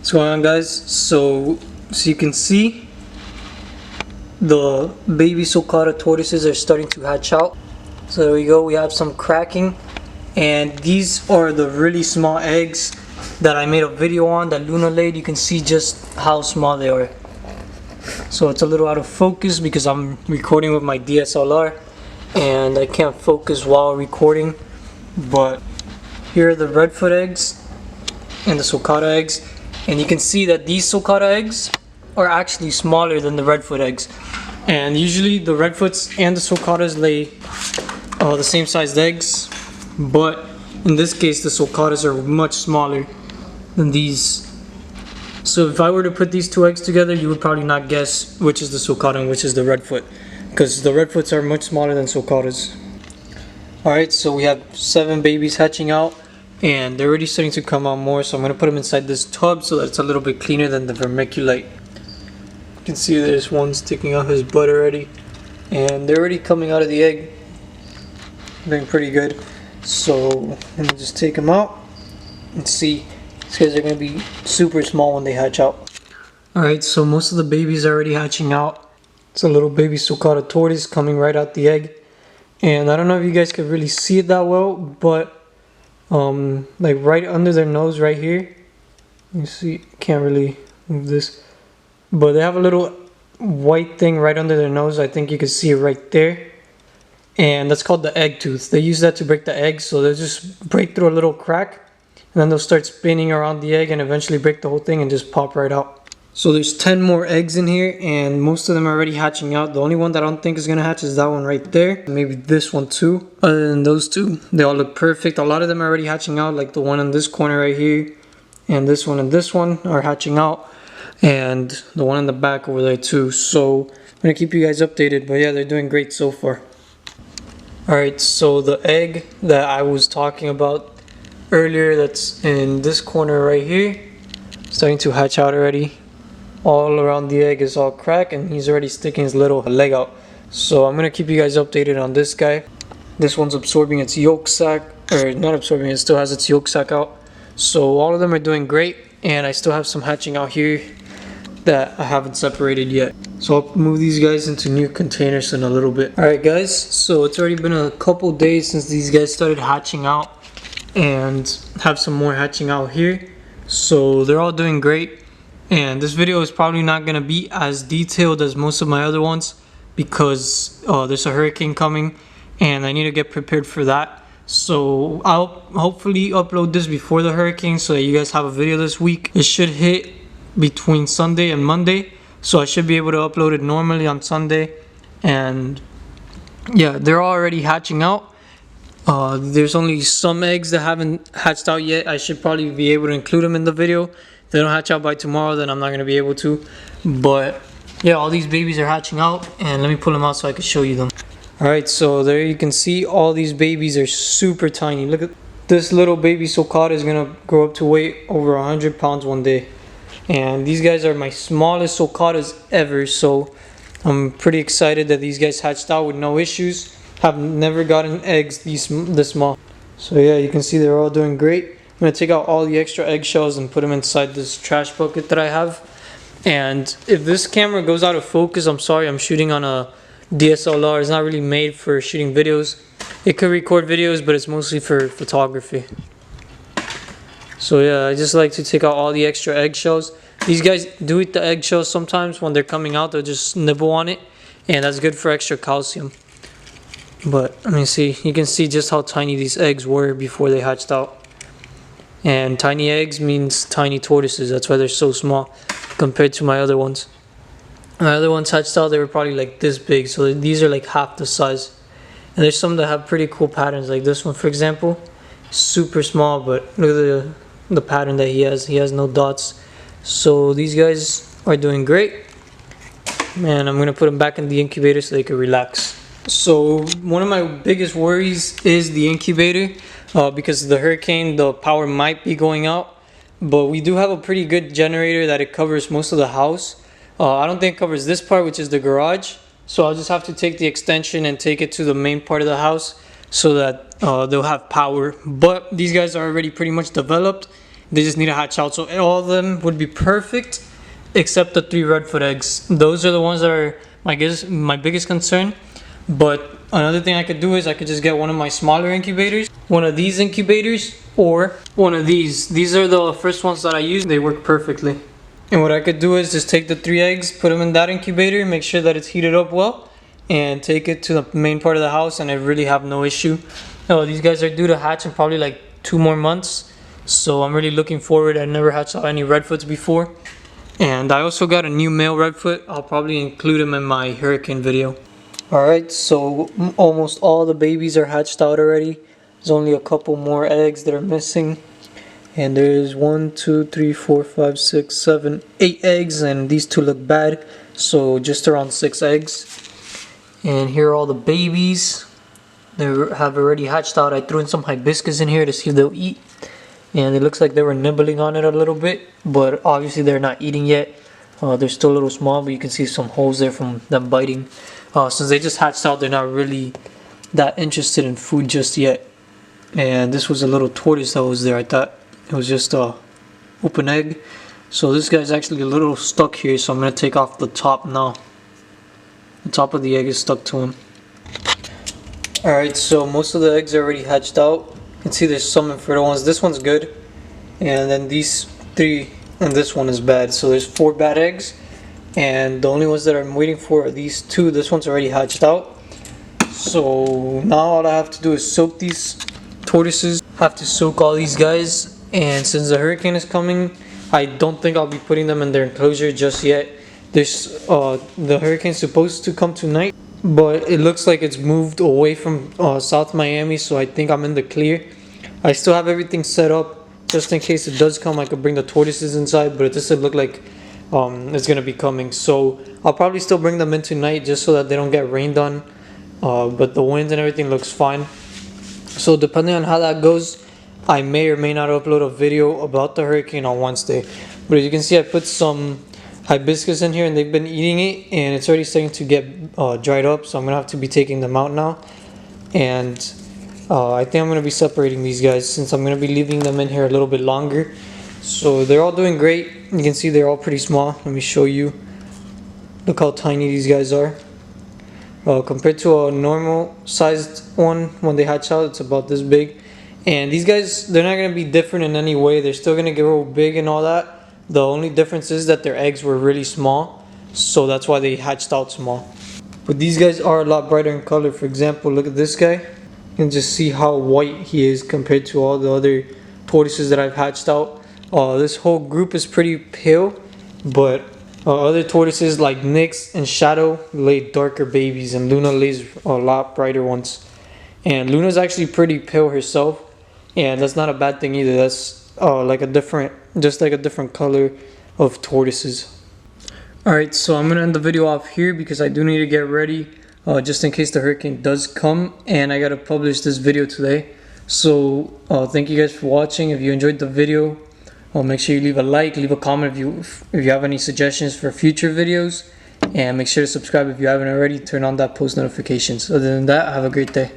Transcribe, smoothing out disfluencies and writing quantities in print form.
What's going on, guys? So you can see the baby Sulcata tortoises are starting to hatch out. So there we go, we have some cracking, and these are the really small eggs that I made a video on that Luna laid. You can see just how small they are. So it's a little out of focus because I'm recording with my DSLR and I can't focus while recording, but here are the redfoot eggs and the Sulcata eggs. And you can see that these Sulcata eggs are actually smaller than the redfoot eggs. And usually the redfoots and the Sulcatas lay the same sized eggs, but in this case the Sulcatas are much smaller than these. So if I were to put these two eggs together, you would probably not guess which is the Sulcata and which is the redfoot, because the redfoots are much smaller than Sulcatas. Alright, so we have 7 babies hatching out, and they're already starting to come out more, so I'm going to put them inside this tub so that it's a little bit cleaner than the vermiculite. You can see there's one sticking out his butt already, and they're already coming out of the egg. Doing pretty good. So let me just take them out and see. These guys are going to be super small when they hatch out. Alright, so most of the babies are already hatching out. It's a little baby Sulcata tortoise coming right out the egg. And I don't know if you guys can really see it that well, but like right under their nose right here, you see, can't really move this, but they have a little white thing right under their nose. I think you can see it right there, and that's called the egg tooth. They use that to break the egg, so they'll just break through a little crack and then they'll start spinning around the egg and eventually break the whole thing and just pop right out. So there's 10 more eggs in here, and most of them are already hatching out. The only one that I don't think is gonna hatch is that one right there. Maybe this one too. Other than those two, they all look perfect. A lot of them are already hatching out, like the one in this corner right here, and this one are hatching out, and the one in the back over there too. So I'm gonna keep you guys updated, but yeah, they're doing great so far. Alright, so the egg that I was talking about earlier, that's in this corner right here, starting to hatch out already. All around the egg is all cracked, and he's already sticking his little leg out. So I'm gonna keep you guys updated on this guy. This one's absorbing its yolk sac, or not absorbing, it still has its yolk sac out. So all of them are doing great, and I still have some hatching out here that I haven't separated yet. So I'll move these guys into new containers in a little bit. Alright guys, so it's already been a couple days since these guys started hatching out, and have some more hatching out here. So they're all doing great. And this video is probably not going to be as detailed as most of my other ones because there's a hurricane coming and I need to get prepared for that. So I'll hopefully upload this before the hurricane so that you guys have a video this week. It should hit between Sunday and Monday, so I should be able to upload it normally on Sunday. And yeah, they're already hatching out. There's only some eggs that haven't hatched out yet. I should probably be able to include them in the video. If they don't hatch out by tomorrow, then I'm not going to be able to. But yeah, all these babies are hatching out, and let me pull them out so I can show you them. Alright, so there you can see all these babies are super tiny. Look at this little baby Sulcata is going to grow up to weigh over 100 pounds one day. And these guys are my smallest Sulcatas ever, so I'm pretty excited that these guys hatched out with no issues. Have never gotten eggs this small. So yeah, you can see they're all doing great. I'm going to take out all the extra eggshells and put them inside this trash bucket that I have. And if this camera goes out of focus, I'm sorry, I'm shooting on a DSLR. It's not really made for shooting videos. It could record videos, but it's mostly for photography. So yeah, I just like to take out all the extra eggshells. These guys do eat the eggshells sometimes. When they're coming out, they'll just nibble on it, and that's good for extra calcium. But let me see, you can see just how tiny these eggs were before they hatched out. And tiny eggs means tiny tortoises. That's why they're so small compared to my other ones. My other ones hatched out, they were probably like this big. So these are like half the size. And there's some that have pretty cool patterns, like this one for example. Super small, but look at the pattern that he has. He has no dots. So these guys are doing great. Man, I'm going to put them back in the incubator so they can relax. So one of my biggest worries is the incubator. Because of the hurricane, the power might be going out, but we do have a pretty good generator that it covers most of the house. I don't think it covers this part, which is the garage, so I'll just have to take the extension and take it to the main part of the house so that they'll have power. But these guys are already pretty much developed, They just need to hatch out. So all of them would be perfect except the 3 redfoot eggs. Those are the ones that are my biggest concern. But another thing I could do is I could just get one of my smaller incubators, one of these incubators, or one of these. These are the first ones that I use. They work perfectly. And what I could do is just take the 3 eggs, put them in that incubator, make sure that it's heated up well, and take it to the main part of the house, and I really have no issue. These guys are due to hatch in probably like 2 more months, so I'm really looking forward. I never hatched out any redfoots before. And I also got a new male redfoot. I'll probably include him in my hurricane video. Alright, so almost all the babies are hatched out already. There's only a couple more eggs that are missing. And there's 1, 2, 3, 4, 5, 6, 7, 8 eggs, and these 2 look bad. So just around 6 eggs. And here are all the babies. They have already hatched out. I threw in some hibiscus in here to see if they'll eat. And it looks like they were nibbling on it a little bit, but obviously they're not eating yet. They're still a little small, but you can see some holes there from them biting. Since they just hatched out, they're not really that interested in food just yet. And this was a little tortoise that was there. I thought it was just a open egg. So this guy's actually a little stuck here, so I'm going to take off the top now. The top of the egg is stuck to him. Alright, so most of the eggs are already hatched out. You can see there's some infertile ones. This one's good. And then these 3 and this one is bad. So there's 4 bad eggs. And the only ones that I'm waiting for are these 2. This one's already hatched out. So now all I have to do is soak these tortoises. I have to soak all these guys. And since the hurricane is coming, I don't think I'll be putting them in their enclosure just yet. The hurricane's supposed to come tonight, but it looks like it's moved away from South Miami, so I think I'm in the clear. I still have everything set up just in case it does come. I could bring the tortoises inside, but it doesn't look like it's gonna be coming, so I'll probably still bring them in tonight just so that they don't get rained on. But the wind and everything looks fine, so depending on how that goes, I may or may not upload a video about the hurricane on Wednesday. But as you can see, I put some hibiscus in here and they've been eating it, and it's already starting to get dried up, so I'm gonna have to be taking them out now. And I think I'm gonna be separating these guys since I'm gonna be leaving them in here a little bit longer. So they're all doing great. You can see they're all pretty small. Let me show you. Look how tiny these guys are. Compared to a normal sized one, when they hatch out, it's about this big. And these guys, they're not going to be different in any way. They're still going to grow big and all that. The only difference is that their eggs were really small, so that's why they hatched out small. But these guys are a lot brighter in color. For example, look at this guy. You can just see how white he is compared to all the other tortoises that I've hatched out. This whole group is pretty pale, but other tortoises like Nyx and Shadow lay darker babies, and Luna lays a lot brighter ones. And Luna's actually pretty pale herself, and that's not a bad thing either. That's just like a different color of tortoises. Alright, so I'm gonna end the video off here because I do need to get ready just in case the hurricane does come, and I gotta publish this video today. So thank you guys for watching. If you enjoyed the video, make sure you leave a like, leave a comment if you have any suggestions for future videos, and make sure to subscribe if you haven't already. Turn on that post notifications. Other than that, have a great day.